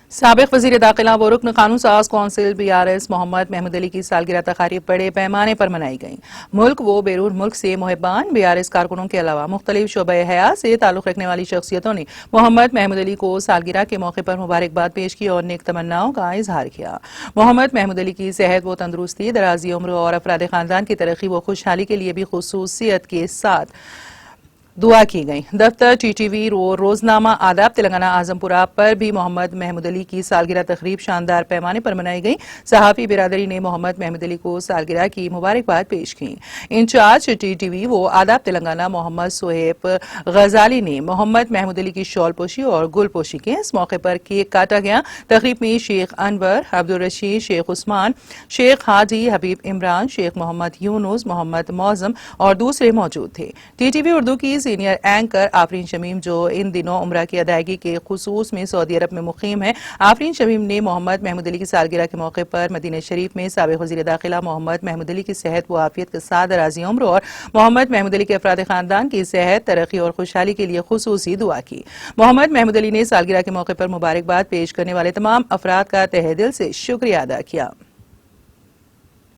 سابق وزیر داخلہ و رکن قانون ساز کونسل BRS محمد محمود علی کی سالگرہ تقاریب بڑے پیمانے پر منائی گئیں۔ ملک و بیرون ملک سے محبان BRS کارکنوں کے علاوہ مختلف شعبہ حیات سے تعلق رکھنے والی شخصیتوں نے محمد محمود علی کو سالگرہ کے موقع پر مبارکباد پیش کی اور نیک تمناؤں کا اظہار کیا۔ محمد محمود علی کی صحت و تندرستی، درازی عمر اور افراد خاندان کی ترقی و خوشحالی کے لیے بھی خصوصیت کے ساتھ دعا کی گئی۔ دفتر TTV روزنامہ آداب تلنگانہ اعظم پورہ پر بھی محمد محمود علی کی سالگرہ تقریب شاندار پیمانے پر منائی گئی۔ صحافی برادری نے محمد محمود علی کو سالگرہ کی مبارکباد پیش کی۔ انچارج TTV آداب تلنگانہ محمد سہیب غزالی نے محمد محمود علی کی شال پوشی اور گل پوشی کی۔ اس موقع پر کیک کاٹا گیا۔ تقریب میں شیخ انور، عبدالرشید، شیخ عثمان، شیخ حاجی حبیب عمران، شیخ محمد یونس، محمد معظم اور دوسرے موجود تھے۔ TTV اردو کی سینئر اینکر آفرین شمیم، جو ان دنوں عمرہ کی ادائیگی کے خصوص میں سعودی عرب میں مقیم ہے، آفرین شمیم نے محمد محمود علی کی سالگرہ کے موقع پر مدینہ شریف میں سابق وزیر داخلہ محمد محمود علی کی صحت و عافیت کے ساتھ دراز عمر اور محمد محمود علی کے افراد خاندان کی صحت، ترقی اور خوشحالی کے لیے خصوصی دعا کی۔ محمد محمود علی نے سالگرہ کے موقع پر مبارکباد پیش کرنے والے تمام افراد کا تہہ دل سے شکریہ ادا کیا۔